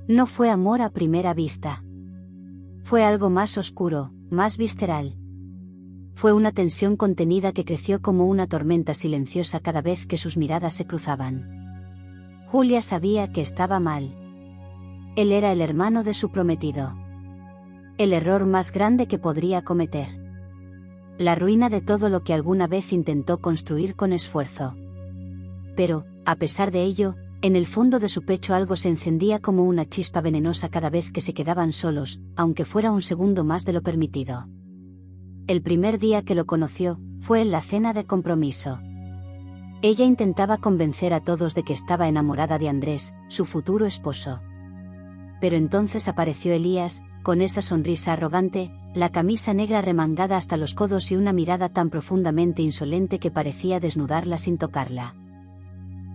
No fue amor a primera vista. Fue algo más oscuro, más visceral. Fue una tensión contenida que creció como una tormenta silenciosa cada vez que sus miradas se cruzaban. Julia sabía que estaba mal. Él era el hermano de su prometido. El error más grande que podría cometer. La ruina de todo lo que alguna vez intentó construir con esfuerzo. Pero, a pesar de ello, en el fondo de su pecho algo se encendía como una chispa venenosa cada vez que se quedaban solos, aunque fuera un segundo más de lo permitido. El primer día que lo conoció, fue en la cena de compromiso. Ella intentaba convencer a todos de que estaba enamorada de Andrés, su futuro esposo. Pero entonces apareció Elías, con esa sonrisa arrogante, la camisa negra remangada hasta los codos y una mirada tan profundamente insolente que parecía desnudarla sin tocarla.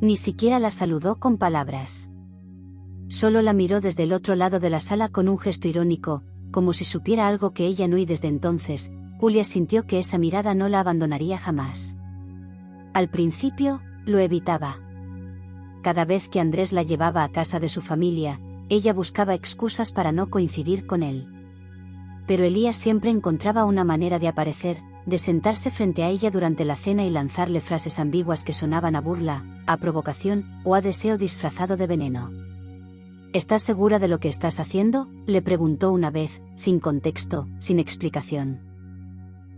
Ni siquiera la saludó con palabras. Solo la miró desde el otro lado de la sala con un gesto irónico, como si supiera algo que ella no, y desde entonces, Julia sintió que esa mirada no la abandonaría jamás. Al principio, lo evitaba. Cada vez que Andrés la llevaba a casa de su familia, ella buscaba excusas para no coincidir con él. Pero Elías siempre encontraba una manera de aparecer, de sentarse frente a ella durante la cena y lanzarle frases ambiguas que sonaban a burla, a provocación, o a deseo disfrazado de veneno. ¿Estás segura de lo que estás haciendo?, le preguntó una vez, sin contexto, sin explicación.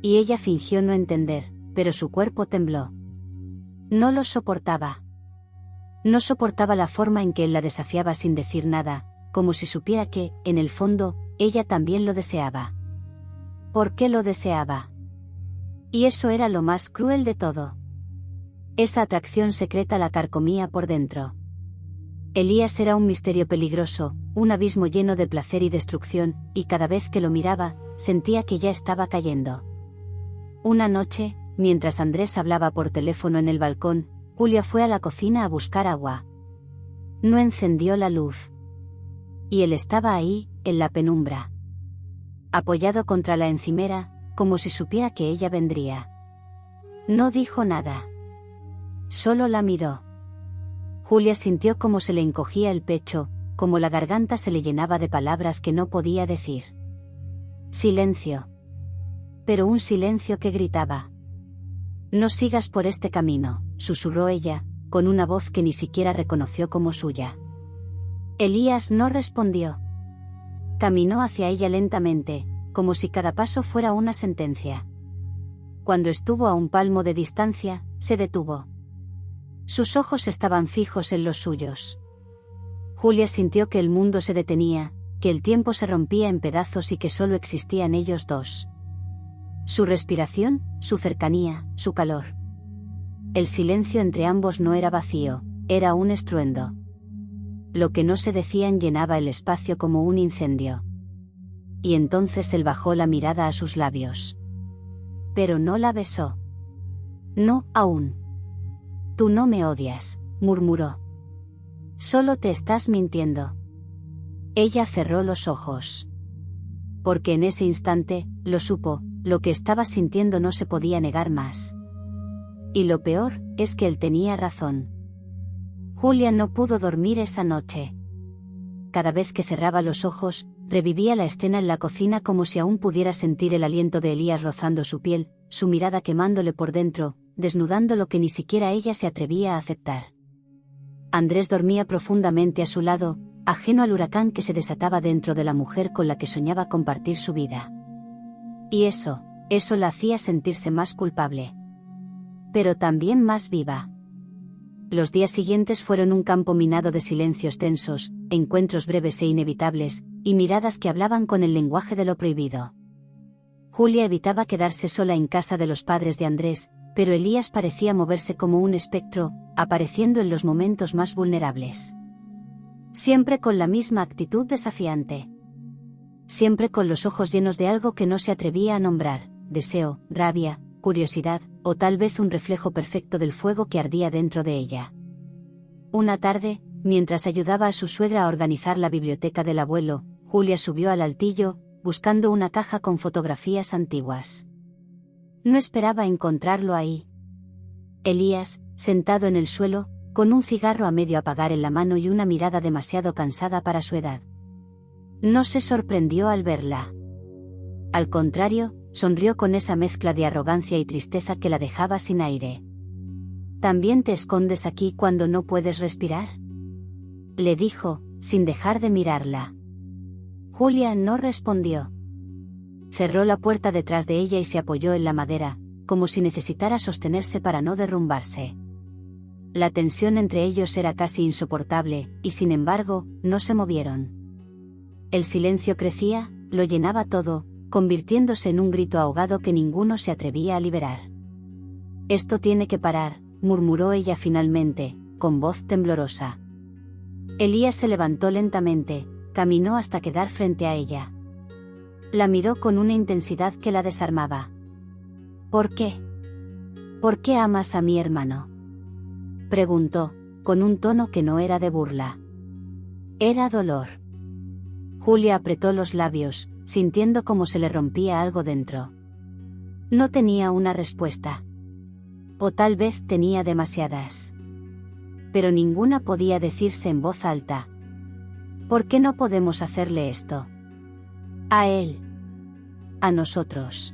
Y ella fingió no entender, pero su cuerpo tembló. No lo soportaba. No soportaba la forma en que él la desafiaba sin decir nada, como si supiera que, en el fondo, ella también lo deseaba. ¿Por qué lo deseaba? Y eso era lo más cruel de todo. Esa atracción secreta la carcomía por dentro. Elías era un misterio peligroso, un abismo lleno de placer y destrucción, y cada vez que lo miraba, sentía que ya estaba cayendo. Una noche, mientras Andrés hablaba por teléfono en el balcón, Julia fue a la cocina a buscar agua. No encendió la luz. Y él estaba ahí, en la penumbra. Apoyado contra la encimera, como si supiera que ella vendría. No dijo nada. Solo la miró. Julia sintió cómo se le encogía el pecho, como la garganta se le llenaba de palabras que no podía decir. Silencio. Pero un silencio que gritaba. No sigas por este camino, susurró ella, con una voz que ni siquiera reconoció como suya. Elías no respondió. Caminó hacia ella lentamente, como si cada paso fuera una sentencia. Cuando estuvo a un palmo de distancia, se detuvo. Sus ojos estaban fijos en los suyos. Julia sintió que el mundo se detenía, que el tiempo se rompía en pedazos y que solo existían ellos dos. Su respiración, su cercanía, su calor. El silencio entre ambos no era vacío, era un estruendo. Lo que no se decían llenaba el espacio como un incendio. Y entonces él bajó la mirada a sus labios. Pero no la besó. No, aún. Tú no me odias, murmuró. Solo te estás mintiendo. Ella cerró los ojos. Porque en ese instante, lo supo, lo que estaba sintiendo no se podía negar más. Y lo peor, es que él tenía razón. Julia no pudo dormir esa noche. Cada vez que cerraba los ojos, revivía la escena en la cocina como si aún pudiera sentir el aliento de Elías rozando su piel, su mirada quemándole por dentro, desnudando lo que ni siquiera ella se atrevía a aceptar. Andrés dormía profundamente a su lado, ajeno al huracán que se desataba dentro de la mujer con la que soñaba compartir su vida. Y eso la hacía sentirse más culpable. Pero también más viva. Los días siguientes fueron un campo minado de silencios tensos, encuentros breves e inevitables, y miradas que hablaban con el lenguaje de lo prohibido. Julia evitaba quedarse sola en casa de los padres de Andrés, pero Elías parecía moverse como un espectro, apareciendo en los momentos más vulnerables. Siempre con la misma actitud desafiante. Siempre con los ojos llenos de algo que no se atrevía a nombrar, deseo, rabia, curiosidad, o tal vez un reflejo perfecto del fuego que ardía dentro de ella. Una tarde, mientras ayudaba a su suegra a organizar la biblioteca del abuelo, Julia subió al altillo, buscando una caja con fotografías antiguas. No esperaba encontrarlo ahí. Elías, sentado en el suelo, con un cigarro a medio apagar en la mano y una mirada demasiado cansada para su edad. No se sorprendió al verla. Al contrario, sonrió con esa mezcla de arrogancia y tristeza que la dejaba sin aire. ¿También te escondes aquí cuando no puedes respirar?, le dijo, sin dejar de mirarla. Julia no respondió. Cerró la puerta detrás de ella y se apoyó en la madera, como si necesitara sostenerse para no derrumbarse. La tensión entre ellos era casi insoportable, y sin embargo, no se movieron. El silencio crecía, lo llenaba todo, convirtiéndose en un grito ahogado que ninguno se atrevía a liberar. Esto tiene que parar, murmuró ella finalmente, con voz temblorosa. Elías se levantó lentamente, caminó hasta quedar frente a ella. La miró con una intensidad que la desarmaba. ¿Por qué? ¿Por qué amas a mi hermano?, preguntó, con un tono que no era de burla. Era dolor. Julia apretó los labios, sintiendo como se le rompía algo dentro. No tenía una respuesta. O tal vez tenía demasiadas. Pero ninguna podía decirse en voz alta. ¿Por qué no podemos hacerle esto? A él. A nosotros.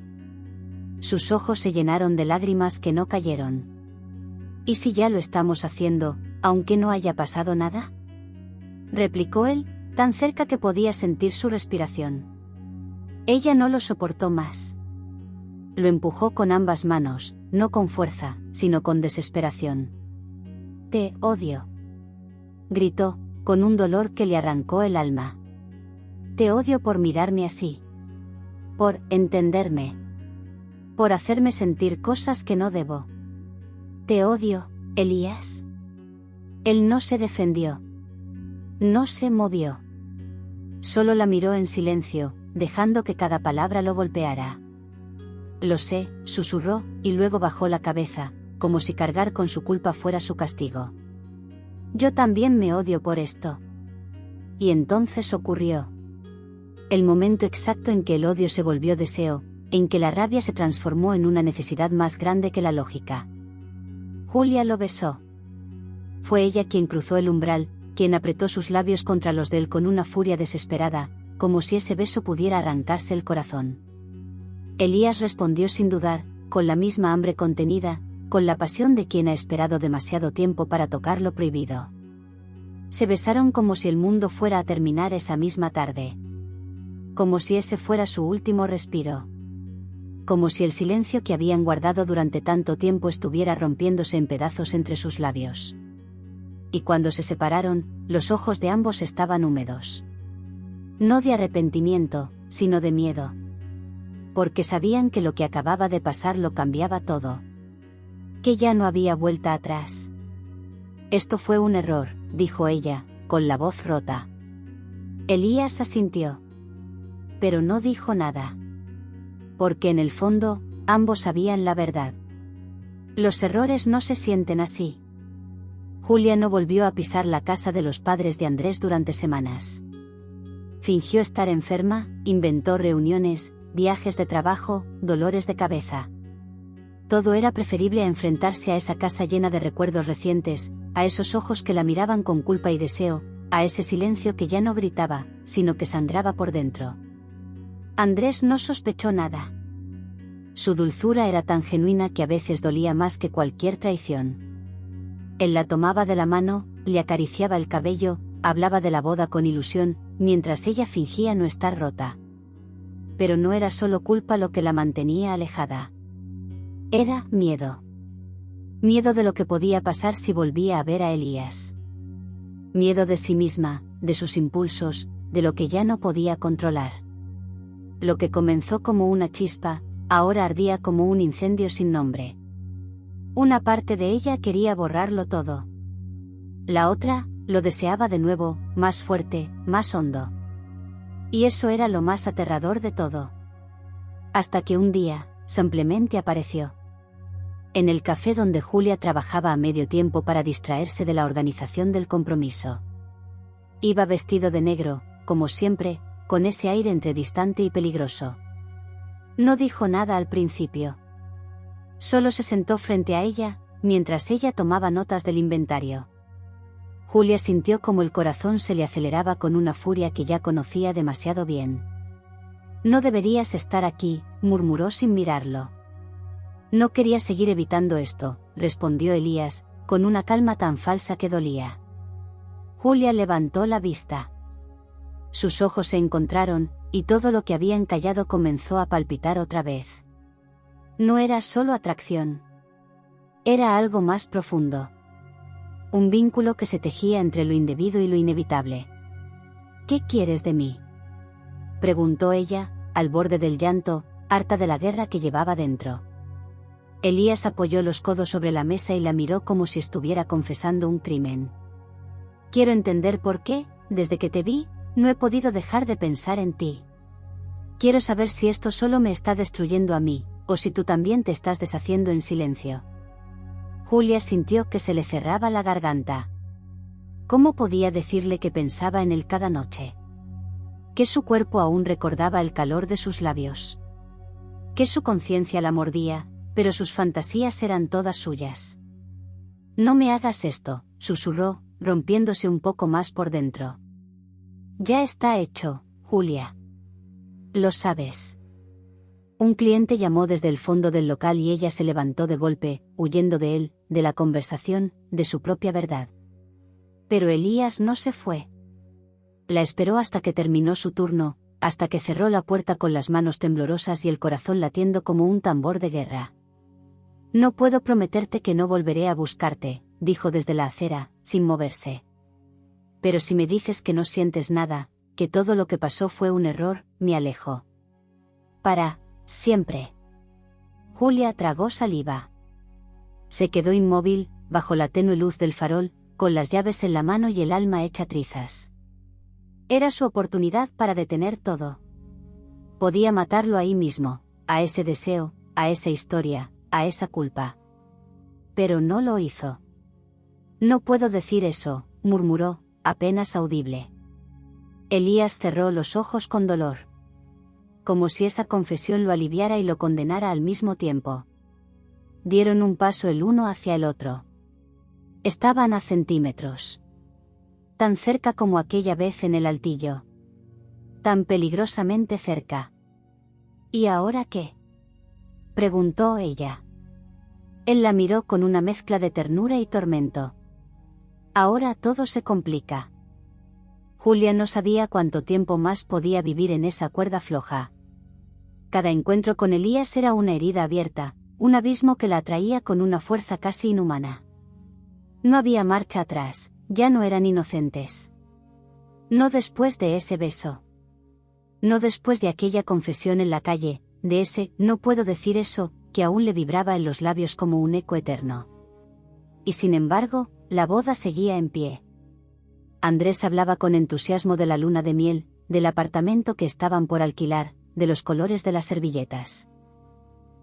Sus ojos se llenaron de lágrimas que no cayeron. ¿Y si ya lo estamos haciendo, aunque no haya pasado nada?, replicó él, tan cerca que podía sentir su respiración. Ella no lo soportó más. Lo empujó con ambas manos, no con fuerza, sino con desesperación. «Te odio», gritó, con un dolor que le arrancó el alma. «Te odio por mirarme así. Por entenderme. Por hacerme sentir cosas que no debo. Te odio, Elías». Él no se defendió. No se movió. Solo la miró en silencio, dejando que cada palabra lo golpeara. «Lo sé», susurró, y luego bajó la cabeza, como si cargar con su culpa fuera su castigo. «Yo también me odio por esto». Y entonces ocurrió. El momento exacto en que el odio se volvió deseo, en que la rabia se transformó en una necesidad más grande que la lógica. Julia lo besó. Fue ella quien cruzó el umbral, quien apretó sus labios contra los de él con una furia desesperada, como si ese beso pudiera arrancarse el corazón. Elías respondió sin dudar, con la misma hambre contenida, con la pasión de quien ha esperado demasiado tiempo para tocar lo prohibido. Se besaron como si el mundo fuera a terminar esa misma tarde. Como si ese fuera su último respiro. Como si el silencio que habían guardado durante tanto tiempo estuviera rompiéndose en pedazos entre sus labios. Y cuando se separaron, los ojos de ambos estaban húmedos. No de arrepentimiento, sino de miedo. Porque sabían que lo que acababa de pasar lo cambiaba todo. Que ya no había vuelta atrás. «Esto fue un error», dijo ella, con la voz rota. Elías asintió. Pero no dijo nada. Porque en el fondo, ambos sabían la verdad. Los errores no se sienten así. Julia no volvió a pisar la casa de los padres de Andrés durante semanas. Fingió estar enferma, inventó reuniones, viajes de trabajo, dolores de cabeza. Todo era preferible a enfrentarse a esa casa llena de recuerdos recientes, a esos ojos que la miraban con culpa y deseo, a ese silencio que ya no gritaba, sino que sangraba por dentro. Andrés no sospechó nada. Su dulzura era tan genuina que a veces dolía más que cualquier traición. Él la tomaba de la mano, le acariciaba el cabello, hablaba de la boda con ilusión, mientras ella fingía no estar rota. Pero no era solo culpa lo que la mantenía alejada. Era miedo. Miedo de lo que podía pasar si volvía a ver a Elías. Miedo de sí misma, de sus impulsos, de lo que ya no podía controlar. Lo que comenzó como una chispa, ahora ardía como un incendio sin nombre. Una parte de ella quería borrarlo todo. La otra, lo deseaba de nuevo, más fuerte, más hondo. Y eso era lo más aterrador de todo. Hasta que un día, simplemente apareció. En el café donde Julia trabajaba a medio tiempo para distraerse de la organización del compromiso. Iba vestido de negro, como siempre, con ese aire entre distante y peligroso. No dijo nada al principio. Solo se sentó frente a ella, mientras ella tomaba notas del inventario. Julia sintió como el corazón se le aceleraba con una furia que ya conocía demasiado bien. «No deberías estar aquí», murmuró sin mirarlo. «No quería seguir evitando esto», respondió Elías, con una calma tan falsa que dolía. Julia levantó la vista. Sus ojos se encontraron, y todo lo que habían callado comenzó a palpitar otra vez. No era solo atracción. Era algo más profundo. Un vínculo que se tejía entre lo indebido y lo inevitable. «¿Qué quieres de mí?», preguntó ella, al borde del llanto, harta de la guerra que llevaba dentro. Elías apoyó los codos sobre la mesa y la miró como si estuviera confesando un crimen. «Quiero entender por qué, desde que te vi, no he podido dejar de pensar en ti. Quiero saber si esto solo me está destruyendo a mí, o si tú también te estás deshaciendo en silencio». Julia sintió que se le cerraba la garganta. ¿Cómo podía decirle que pensaba en él cada noche? Que su cuerpo aún recordaba el calor de sus labios. Que su conciencia la mordía, pero sus fantasías eran todas suyas. «No me hagas esto», susurró, rompiéndose un poco más por dentro. «Ya está hecho, Julia. Lo sabes». Un cliente llamó desde el fondo del local y ella se levantó de golpe, huyendo de él, de la conversación, de su propia verdad. Pero Elías no se fue. La esperó hasta que terminó su turno, hasta que cerró la puerta con las manos temblorosas y el corazón latiendo como un tambor de guerra. «No puedo prometerte que no volveré a buscarte», dijo desde la acera, sin moverse. «Pero si me dices que no sientes nada, que todo lo que pasó fue un error, me alejo. Para siempre». Julia tragó saliva. Se quedó inmóvil, bajo la tenue luz del farol, con las llaves en la mano y el alma hecha trizas. Era su oportunidad para detener todo. Podía matarlo ahí mismo, a ese deseo, a esa historia, a esa culpa. Pero no lo hizo. «No puedo decir eso», murmuró, apenas audible. Elías cerró los ojos con dolor. Como si esa confesión lo aliviara y lo condenara al mismo tiempo. Dieron un paso el uno hacia el otro. Estaban a centímetros. Tan cerca como aquella vez en el altillo. Tan peligrosamente cerca. «¿Y ahora qué?», preguntó ella. Él la miró con una mezcla de ternura y tormento. «Ahora todo se complica». Julia no sabía cuánto tiempo más podía vivir en esa cuerda floja. Cada encuentro con Elías era una herida abierta, un abismo que la atraía con una fuerza casi inhumana. No había marcha atrás, ya no eran inocentes. No después de ese beso. No después de aquella confesión en la calle, de ese «no puedo decir eso», que aún le vibraba en los labios como un eco eterno. Y sin embargo, la boda seguía en pie. Andrés hablaba con entusiasmo de la luna de miel, del apartamento que estaban por alquilar, de los colores de las servilletas.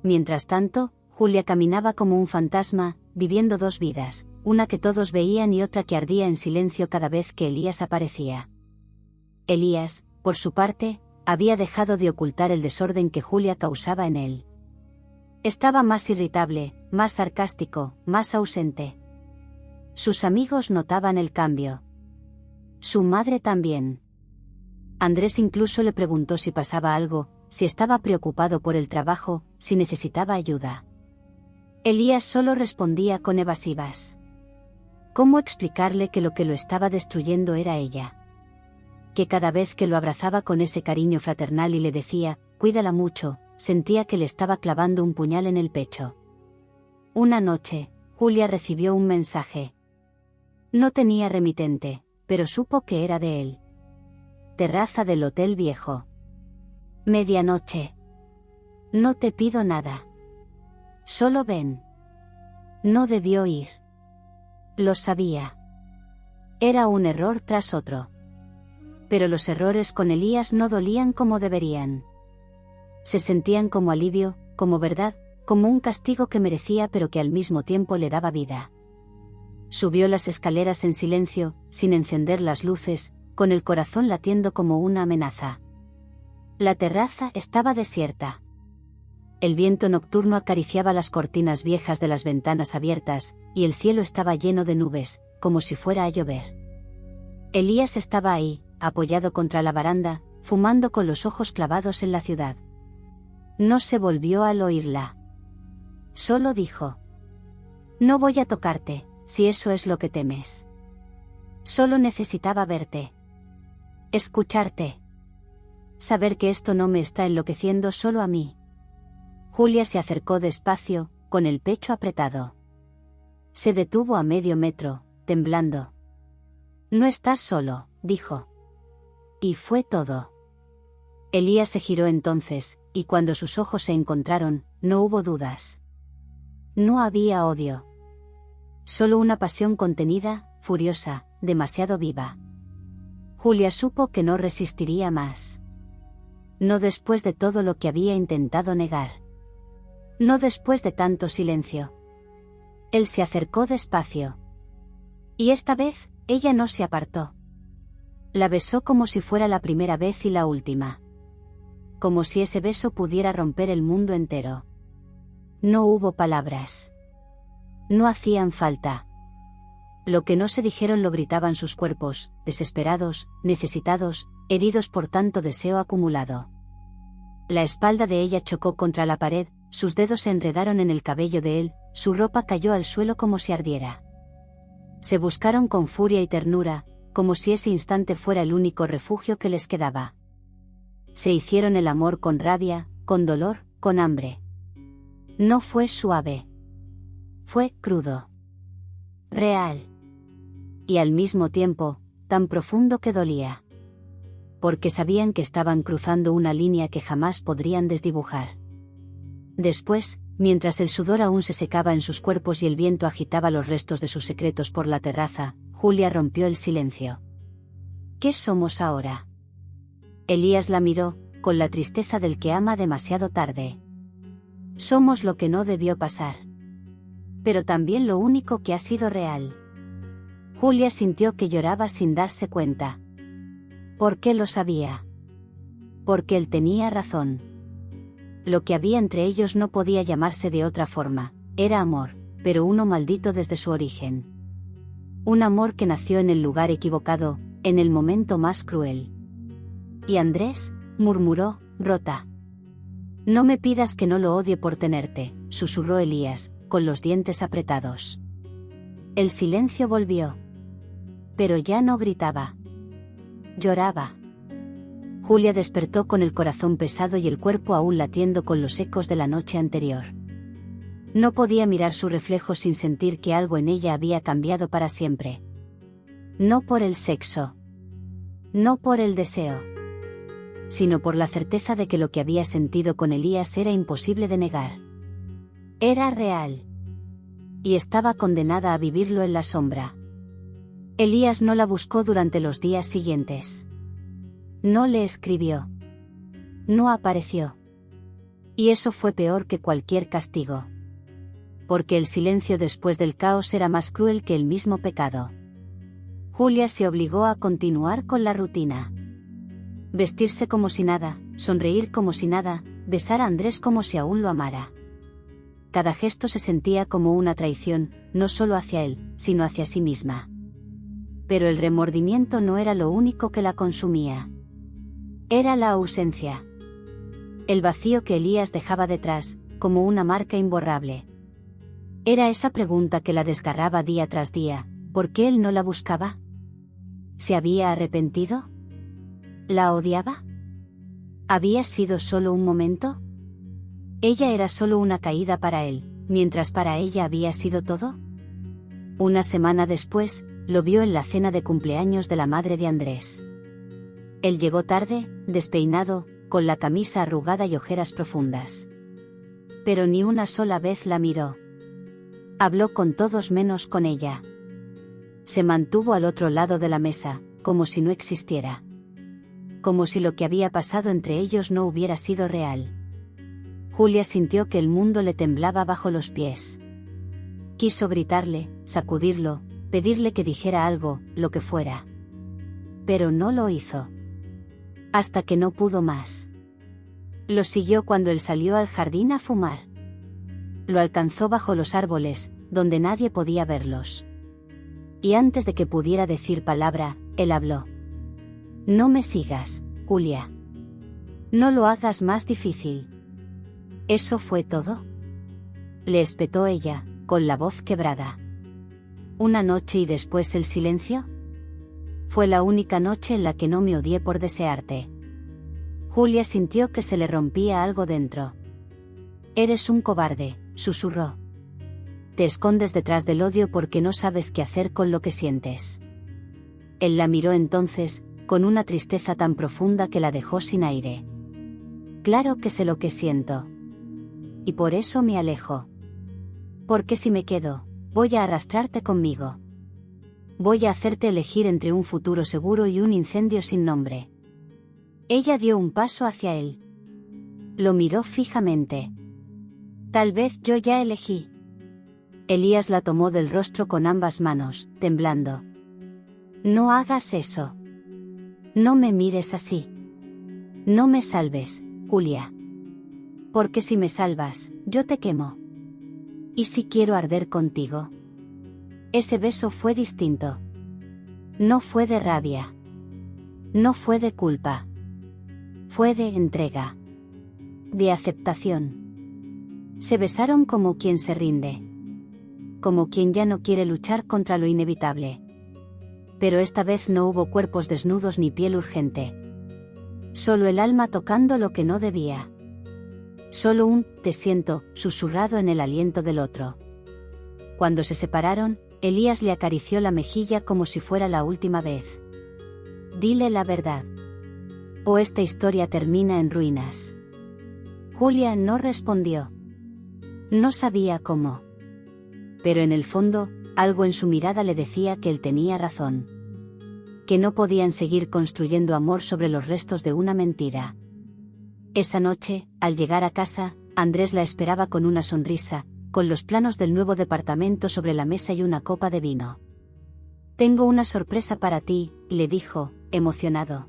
Mientras tanto, Julia caminaba como un fantasma, viviendo dos vidas, una que todos veían y otra que ardía en silencio cada vez que Elías aparecía. Elías, por su parte, había dejado de ocultar el desorden que Julia causaba en él. Estaba más irritable, más sarcástico, más ausente. Sus amigos notaban el cambio. Su madre también. Andrés incluso le preguntó si pasaba algo, si estaba preocupado por el trabajo, si necesitaba ayuda. Elías solo respondía con evasivas. ¿Cómo explicarle que lo estaba destruyendo era ella? Que cada vez que lo abrazaba con ese cariño fraternal y le decía, «cuídala mucho», sentía que le estaba clavando un puñal en el pecho. Una noche, Julia recibió un mensaje. No tenía remitente, pero supo que era de él. Terraza del Hotel Viejo. Medianoche. No te pido nada. Solo ven. No debió ir. Lo sabía. Era un error tras otro. Pero los errores con Elías no dolían como deberían. Se sentían como alivio, como verdad, como un castigo que merecía pero que al mismo tiempo le daba vida. Subió las escaleras en silencio, sin encender las luces, con el corazón latiendo como una amenaza. La terraza estaba desierta. El viento nocturno acariciaba las cortinas viejas de las ventanas abiertas, y el cielo estaba lleno de nubes, como si fuera a llover. Elías estaba ahí, apoyado contra la baranda, fumando con los ojos clavados en la ciudad. No se volvió al oírla. Solo dijo: «No voy a tocarte, si eso es lo que temes. Solo necesitaba verte. Escucharte. Saber que esto no me está enloqueciendo solo a mí». Julia se acercó despacio, con el pecho apretado. Se detuvo a medio metro, temblando. «No estás solo», dijo. Y fue todo. Elías se giró entonces, y cuando sus ojos se encontraron, no hubo dudas. No había odio. Solo una pasión contenida, furiosa, demasiado viva. Julia supo que no resistiría más. No después de todo lo que había intentado negar. No después de tanto silencio. Él se acercó despacio. Y esta vez, ella no se apartó. La besó como si fuera la primera vez y la última. Como si ese beso pudiera romper el mundo entero. No hubo palabras. No hacían falta. Lo que no se dijeron lo gritaban sus cuerpos, desesperados, necesitados, heridos por tanto deseo acumulado. La espalda de ella chocó contra la pared, sus dedos se enredaron en el cabello de él, su ropa cayó al suelo como si ardiera. Se buscaron con furia y ternura, como si ese instante fuera el único refugio que les quedaba. Se hicieron el amor con rabia, con dolor, con hambre. No fue suave. Fue crudo. Real. Y al mismo tiempo, tan profundo que dolía. Porque sabían que estaban cruzando una línea que jamás podrían desdibujar. Después, mientras el sudor aún se secaba en sus cuerpos y el viento agitaba los restos de sus secretos por la terraza, Julia rompió el silencio. ¿Qué somos ahora? Elías la miró, con la tristeza del que ama demasiado tarde. Somos lo que no debió pasar. Pero también lo único que ha sido real. Julia sintió que lloraba sin darse cuenta. ¿Por qué lo sabía? Porque él tenía razón. Lo que había entre ellos no podía llamarse de otra forma, era amor, pero uno maldito desde su origen. Un amor que nació en el lugar equivocado, en el momento más cruel. «¿Y Andrés?», murmuró, rota. «No me pidas que no lo odie por tenerte», susurró Elías, con los dientes apretados. El silencio volvió. Pero ya no gritaba. Lloraba. Julia despertó con el corazón pesado y el cuerpo aún latiendo con los ecos de la noche anterior. No podía mirar su reflejo sin sentir que algo en ella había cambiado para siempre. No por el sexo. No por el deseo. Sino por la certeza de que lo que había sentido con Elías era imposible de negar. Era real. Y estaba condenada a vivirlo en la sombra. Elías no la buscó durante los días siguientes. No le escribió. No apareció. Y eso fue peor que cualquier castigo. Porque el silencio después del caos era más cruel que el mismo pecado. Julia se obligó a continuar con la rutina. Vestirse como si nada, sonreír como si nada, besar a Andrés como si aún lo amara. Cada gesto se sentía como una traición, no solo hacia él, sino hacia sí misma. Pero el remordimiento no era lo único que la consumía. Era la ausencia. El vacío que Elías dejaba detrás, como una marca imborrable. Era esa pregunta que la desgarraba día tras día, ¿por qué él no la buscaba? ¿Se había arrepentido? ¿La odiaba? ¿Había sido solo un momento? ¿Ella era solo una caída para él, mientras para ella había sido todo? Una semana después, lo vio en la cena de cumpleaños de la madre de Andrés. Él llegó tarde, despeinado, con la camisa arrugada y ojeras profundas. Pero ni una sola vez la miró. Habló con todos menos con ella. Se mantuvo al otro lado de la mesa, como si no existiera. Como si lo que había pasado entre ellos no hubiera sido real. Julia sintió que el mundo le temblaba bajo los pies. Quiso gritarle, sacudirlo, pedirle que dijera algo, lo que fuera. Pero no lo hizo. Hasta que no pudo más. Lo siguió cuando él salió al jardín a fumar. Lo alcanzó bajo los árboles, donde nadie podía verlos. Y antes de que pudiera decir palabra, él habló. No me sigas, Julia. No lo hagas más difícil. ¿Eso fue todo? Le espetó ella, con la voz quebrada. ¿Una noche y después el silencio? Fue la única noche en la que no me odié por desearte. Julia sintió que se le rompía algo dentro. Eres un cobarde, susurró. Te escondes detrás del odio porque no sabes qué hacer con lo que sientes. Él la miró entonces, con una tristeza tan profunda que la dejó sin aire. Claro que sé lo que siento. Y por eso me alejo. Porque si me quedo, voy a arrastrarte conmigo. Voy a hacerte elegir entre un futuro seguro y un incendio sin nombre. Ella dio un paso hacia él. Lo miró fijamente. Tal vez yo ya elegí. Elías la tomó del rostro con ambas manos, temblando. No hagas eso. No me mires así. No me salves, Julia. Porque si me salvas, yo te quemo. ¿Y si quiero arder contigo? Ese beso fue distinto. No fue de rabia. No fue de culpa. Fue de entrega. De aceptación. Se besaron como quien se rinde. Como quien ya no quiere luchar contra lo inevitable. Pero esta vez no hubo cuerpos desnudos ni piel urgente. Solo el alma tocando lo que no debía. Solo un «te siento» susurrado en el aliento del otro. Cuando se separaron, Elías le acarició la mejilla como si fuera la última vez. Dile la verdad. O esta historia termina en ruinas. Julia no respondió. No sabía cómo. Pero en el fondo, algo en su mirada le decía que él tenía razón. Que no podían seguir construyendo amor sobre los restos de una mentira. Esa noche, al llegar a casa, Andrés la esperaba con una sonrisa, con los planos del nuevo departamento sobre la mesa y una copa de vino. Tengo una sorpresa para ti, le dijo, emocionado.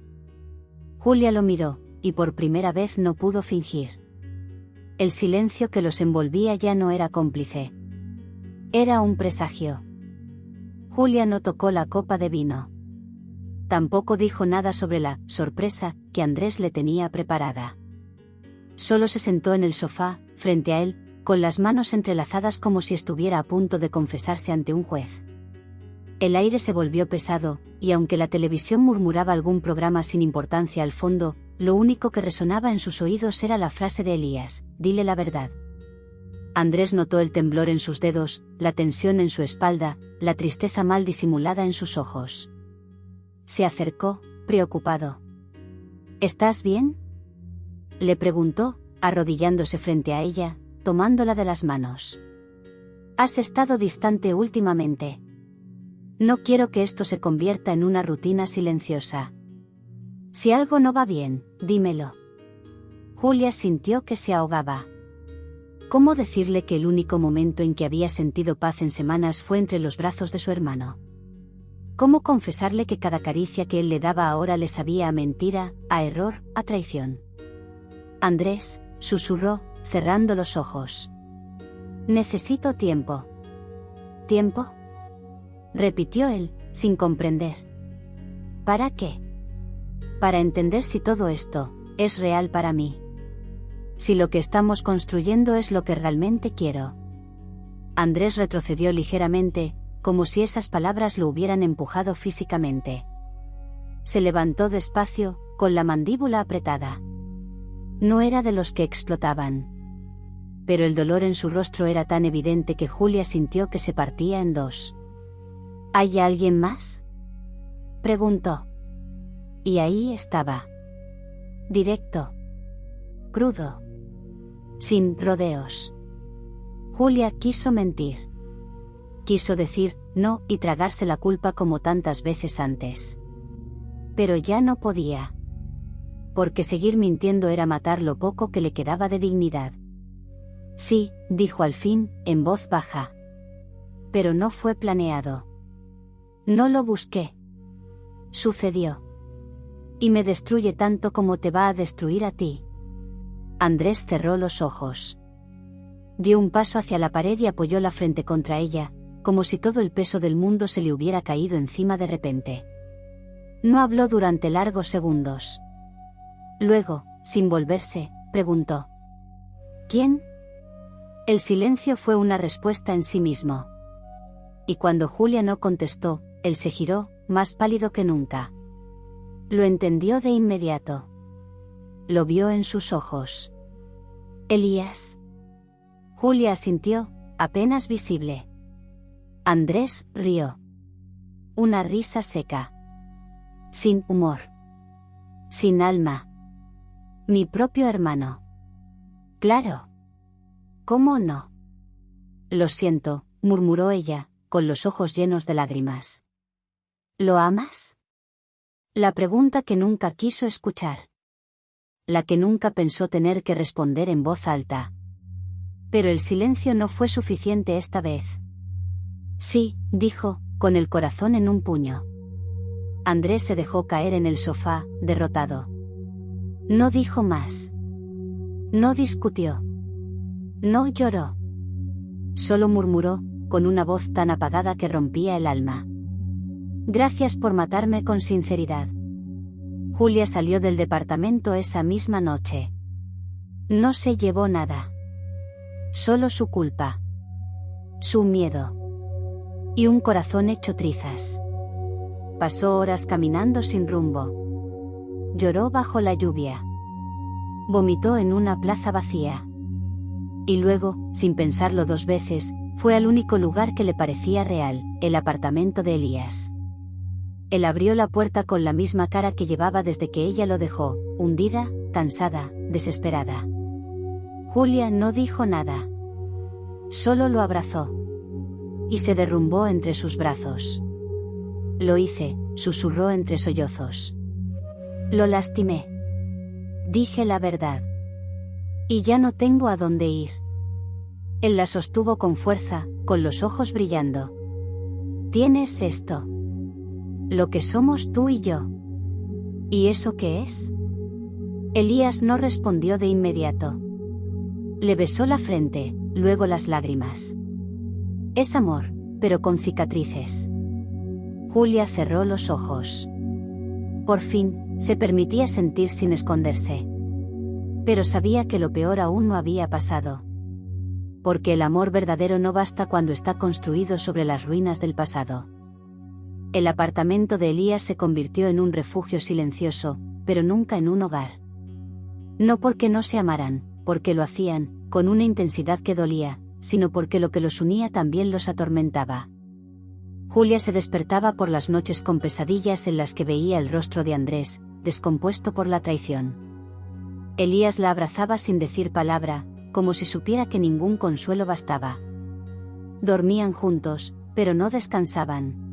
Julia lo miró, y por primera vez no pudo fingir. El silencio que los envolvía ya no era cómplice. Era un presagio. Julia no tocó la copa de vino. Tampoco dijo nada sobre la sorpresa que Andrés le tenía preparada. Solo se sentó en el sofá, frente a él, con las manos entrelazadas como si estuviera a punto de confesarse ante un juez. El aire se volvió pesado, y aunque la televisión murmuraba algún programa sin importancia al fondo, lo único que resonaba en sus oídos era la frase de Elías, dile la verdad. Andrés notó el temblor en sus dedos, la tensión en su espalda, la tristeza mal disimulada en sus ojos. Se acercó, preocupado. ¿Estás bien?, le preguntó, arrodillándose frente a ella, tomándola de las manos. Has estado distante últimamente. No quiero que esto se convierta en una rutina silenciosa. Si algo no va bien, dímelo. Julia sintió que se ahogaba. ¿Cómo decirle que el único momento en que había sentido paz en semanas fue entre los brazos de su hermano? ¿Cómo confesarle que cada caricia que él le daba ahora le sabía a mentira, a error, a traición? Andrés, susurró, cerrando los ojos. Necesito tiempo. ¿Tiempo?, repitió él, sin comprender. ¿Para qué? Para entender si todo esto es real para mí. Si lo que estamos construyendo es lo que realmente quiero. Andrés retrocedió ligeramente, como si esas palabras lo hubieran empujado físicamente. Se levantó despacio, con la mandíbula apretada. No era de los que explotaban. Pero el dolor en su rostro era tan evidente que Julia sintió que se partía en dos. ¿Hay alguien más?, preguntó. Y ahí estaba. Directo. Crudo. Sin rodeos. Julia quiso mentir. Quiso decir no y tragarse la culpa como tantas veces antes. Pero ya no podía. Porque seguir mintiendo era matar lo poco que le quedaba de dignidad. Sí, dijo al fin, en voz baja. Pero no fue planeado. No lo busqué. Sucedió. Y me destruye tanto como te va a destruir a ti. Andrés cerró los ojos. Dio un paso hacia la pared y apoyó la frente contra ella, como si todo el peso del mundo se le hubiera caído encima de repente. No habló durante largos segundos. Luego, sin volverse, preguntó: ¿Quién? El silencio fue una respuesta en sí mismo. Y cuando Julia no contestó, él se giró, más pálido que nunca. Lo entendió de inmediato. Lo vio en sus ojos. Elías. Julia asintió, apenas visible. Andrés rió. Una risa seca. Sin humor. Sin alma. Mi propio hermano. Claro. ¿Cómo no? Lo siento, murmuró ella, con los ojos llenos de lágrimas. ¿Lo amas? La pregunta que nunca quiso escuchar. La que nunca pensó tener que responder en voz alta. Pero el silencio no fue suficiente esta vez. Sí, dijo, con el corazón en un puño. Andrés se dejó caer en el sofá, derrotado. No dijo más. No discutió. No lloró. Solo murmuró, con una voz tan apagada que rompía el alma: Gracias por matarme con sinceridad. Julia salió del departamento esa misma noche. No se llevó nada. Solo su culpa. Su miedo. Y un corazón hecho trizas. Pasó horas caminando sin rumbo. Lloró bajo la lluvia. Vomitó en una plaza vacía. Y luego, sin pensarlo dos veces, fue al único lugar que le parecía real, el apartamento de Elías. Él abrió la puerta con la misma cara que llevaba desde que ella lo dejó, hundida, cansada, desesperada. Julia no dijo nada. Solo lo abrazó. Y se derrumbó entre sus brazos. Lo hice, susurró entre sollozos. Lo lastimé. Dije la verdad. Y ya no tengo a dónde ir. Él la sostuvo con fuerza, con los ojos brillando. Tienes esto. Lo que somos tú y yo. ¿Y eso qué es? Elías no respondió de inmediato. Le besó la frente, luego las lágrimas. Es amor, pero con cicatrices. Julia cerró los ojos. Por fin, se permitía sentir sin esconderse. Pero sabía que lo peor aún no había pasado. Porque el amor verdadero no basta cuando está construido sobre las ruinas del pasado. El apartamento de Elías se convirtió en un refugio silencioso, pero nunca en un hogar. No porque no se amaran, porque lo hacían, con una intensidad que dolía, sino porque lo que los unía también los atormentaba. Julia se despertaba por las noches con pesadillas en las que veía el rostro de Andrés, descompuesto por la traición. Elías la abrazaba sin decir palabra, como si supiera que ningún consuelo bastaba. Dormían juntos, pero no descansaban.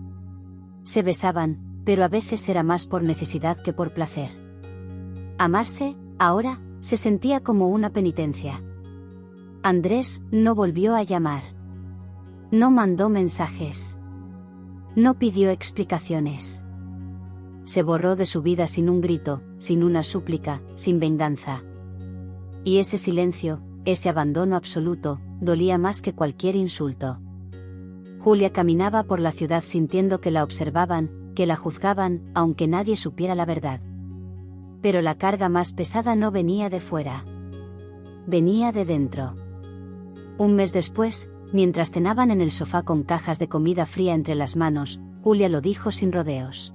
Se besaban, pero a veces era más por necesidad que por placer. Amarse, ahora, se sentía como una penitencia. Andrés no volvió a llamar. No mandó mensajes. No pidió explicaciones. Se borró de su vida sin un grito, sin una súplica, sin venganza. Y ese silencio, ese abandono absoluto, dolía más que cualquier insulto. Julia caminaba por la ciudad sintiendo que la observaban, que la juzgaban, aunque nadie supiera la verdad. Pero la carga más pesada no venía de fuera. Venía de dentro. Un mes después, mientras cenaban en el sofá con cajas de comida fría entre las manos, Julia lo dijo sin rodeos.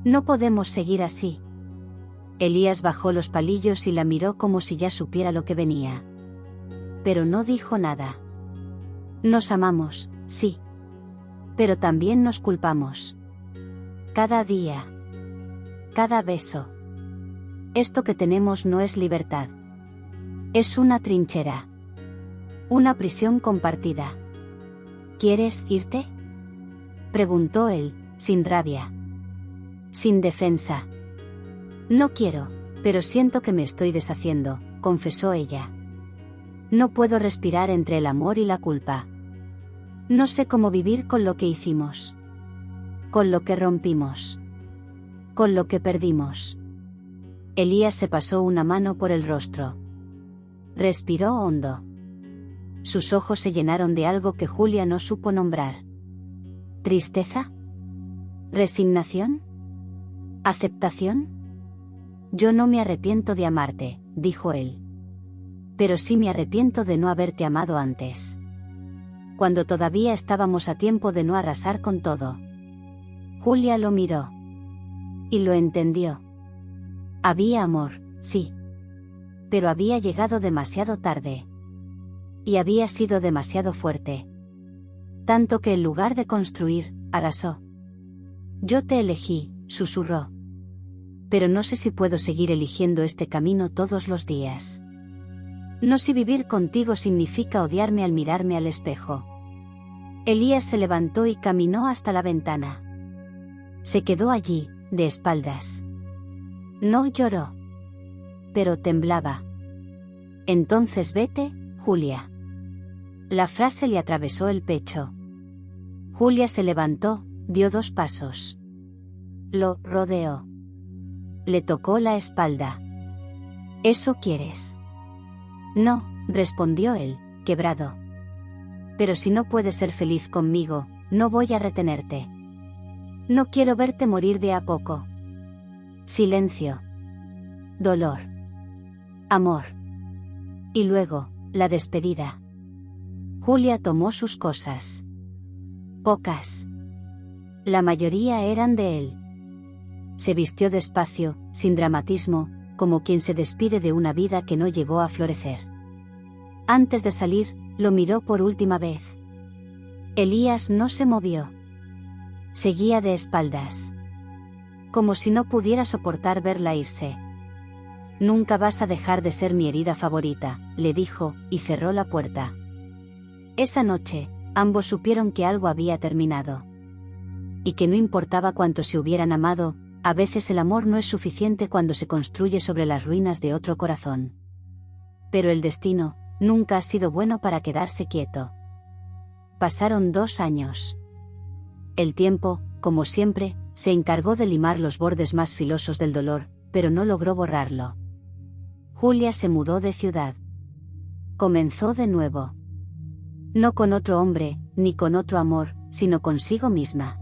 No podemos seguir así. Elías bajó los palillos y la miró como si ya supiera lo que venía. Pero no dijo nada. Nos amamos, sí. Pero también nos culpamos. Cada día. Cada beso. Esto que tenemos no es libertad. Es una trinchera. Una prisión compartida. ¿Quieres irte? Preguntó él, sin rabia. Sin defensa. No quiero, pero siento que me estoy deshaciendo, confesó ella. No puedo respirar entre el amor y la culpa. No sé cómo vivir con lo que hicimos. Con lo que rompimos. Con lo que perdimos. Elías se pasó una mano por el rostro. Respiró hondo. Sus ojos se llenaron de algo que Julia no supo nombrar. ¿Tristeza? ¿Resignación? ¿Aceptación? Yo no me arrepiento de amarte, dijo él. Pero sí me arrepiento de no haberte amado antes. Cuando todavía estábamos a tiempo de no arrasar con todo. Julia lo miró. Y lo entendió. Había amor, sí. Pero había llegado demasiado tarde. Y había sido demasiado fuerte. Tanto que en lugar de construir, arrasó. Yo te elegí, susurró. Pero no sé si puedo seguir eligiendo este camino todos los días. No si vivir contigo significa odiarme al mirarme al espejo. Elías se levantó y caminó hasta la ventana. Se quedó allí, de espaldas. No lloró. Pero temblaba. Entonces vete, Julia. La frase le atravesó el pecho. Julia se levantó, dio 2 pasos. Lo rodeó. Le tocó la espalda. ¿Eso quieres? No, respondió él, quebrado. Pero si no puedes ser feliz conmigo, no voy a retenerte. No quiero verte morir de a poco. Silencio. Dolor. Amor. Y luego, la despedida. Julia tomó sus cosas. Pocas. La mayoría eran de él. Se vistió despacio, sin dramatismo, como quien se despide de una vida que no llegó a florecer. Antes de salir, lo miró por última vez. Elías no se movió. Seguía de espaldas. Como si no pudiera soportar verla irse. Nunca vas a dejar de ser mi herida favorita, le dijo, y cerró la puerta. Esa noche, ambos supieron que algo había terminado. Y que no importaba cuánto se hubieran amado, a veces el amor no es suficiente cuando se construye sobre las ruinas de otro corazón. Pero el destino nunca ha sido bueno para quedarse quieto. Pasaron 2 años. El tiempo, como siempre, se encargó de limar los bordes más filosos del dolor, pero no logró borrarlo. Julia se mudó de ciudad. Comenzó de nuevo. No con otro hombre, ni con otro amor, sino consigo misma.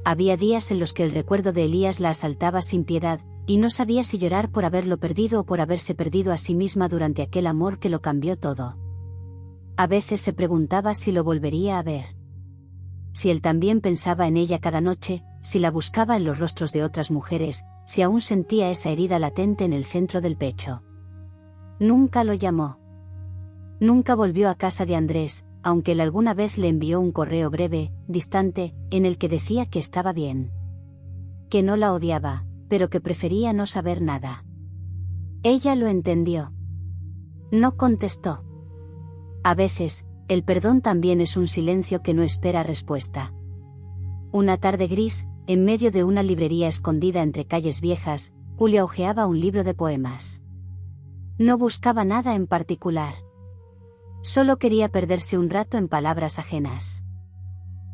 Había días en los que el recuerdo de Elías la asaltaba sin piedad, y no sabía si llorar por haberlo perdido o por haberse perdido a sí misma durante aquel amor que lo cambió todo. A veces se preguntaba si lo volvería a ver. Si él también pensaba en ella cada noche, si la buscaba en los rostros de otras mujeres, si aún sentía esa herida latente en el centro del pecho. Nunca lo llamó. Nunca volvió a casa de Andrés, aunque él alguna vez le envió un correo breve, distante, en el que decía que estaba bien. Que no la odiaba, pero que prefería no saber nada. Ella lo entendió. No contestó. A veces, el perdón también es un silencio que no espera respuesta. Una tarde gris, en medio de una librería escondida entre calles viejas, Julia hojeaba un libro de poemas. No buscaba nada en particular. Solo quería perderse un rato en palabras ajenas.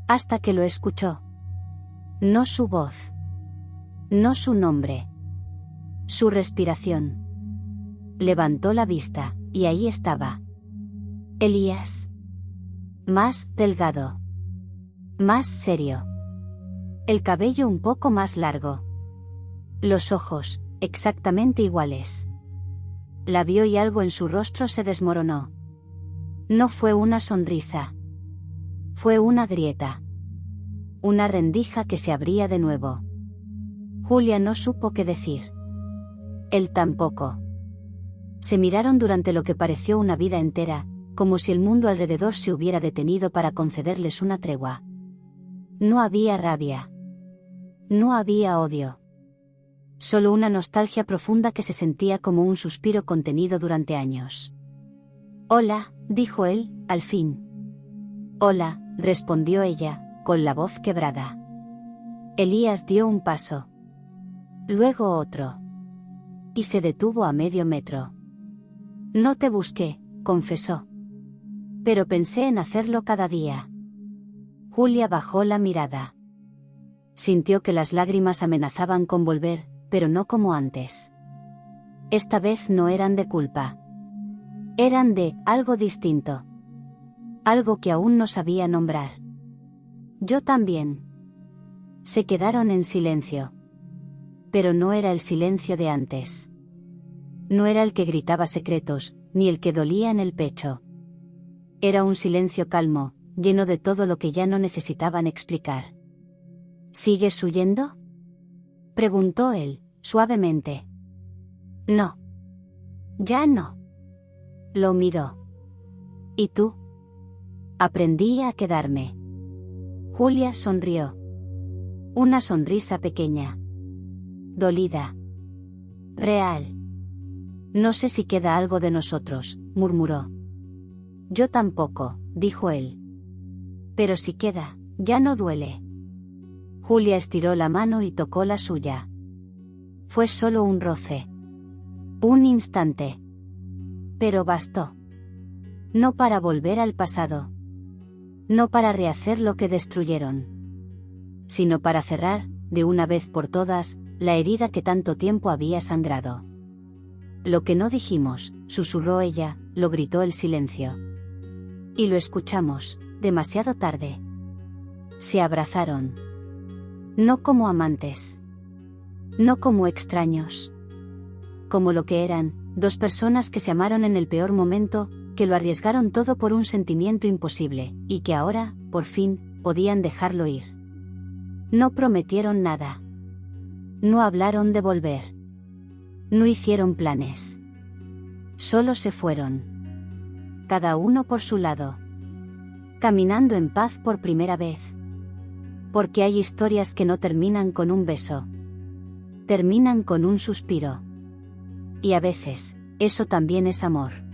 Hasta que lo escuchó. No su voz. No su nombre. Su respiración. Levantó la vista, y ahí estaba. Elías. Más delgado. Más serio. El cabello un poco más largo. Los ojos, exactamente iguales. La vio y algo en su rostro se desmoronó. No fue una sonrisa. Fue una grieta. Una rendija que se abría de nuevo. Julia no supo qué decir. Él tampoco. Se miraron durante lo que pareció una vida entera, como si el mundo alrededor se hubiera detenido para concederles una tregua. No había rabia. No había odio. Solo una nostalgia profunda que se sentía como un suspiro contenido durante años. Hola, dijo él, al fin. Hola, respondió ella, con la voz quebrada. Elías dio un paso. Luego otro. Y se detuvo a medio metro. No te busqué, confesó. Pero pensé en hacerlo cada día. Julia bajó la mirada. Sintió que las lágrimas amenazaban con volver, pero no como antes. Esta vez no eran de culpa. Eran de algo distinto. Algo que aún no sabía nombrar. Yo también. Se quedaron en silencio. Pero no era el silencio de antes. No era el que gritaba secretos, ni el que dolía en el pecho. Era un silencio calmo, lleno de todo lo que ya no necesitaban explicar. ¿Sigues huyendo?, preguntó él, suavemente. No. Ya no. Lo miró. ¿Y tú? Aprendí a quedarme. Julia sonrió. Una sonrisa pequeña. Dolida. Real. No sé si queda algo de nosotros, murmuró. Yo tampoco, dijo él. Pero si queda, ya no duele. Julia estiró la mano y tocó la suya. Fue solo un roce. Un instante. Pero bastó. No para volver al pasado. No para rehacer lo que destruyeron. Sino para cerrar, de una vez por todas, la herida que tanto tiempo había sangrado. Lo que no dijimos, susurró ella, lo gritó el silencio. Y lo escuchamos, demasiado tarde. Se abrazaron. No como amantes. No como extraños. Como lo que eran, dos personas que se amaron en el peor momento, que lo arriesgaron todo por un sentimiento imposible, y que ahora, por fin, podían dejarlo ir. No prometieron nada. No hablaron de volver. No hicieron planes. Solo se fueron. Cada uno por su lado. Caminando en paz por primera vez. Porque hay historias que no terminan con un beso. Terminan con un suspiro. Y a veces, eso también es amor.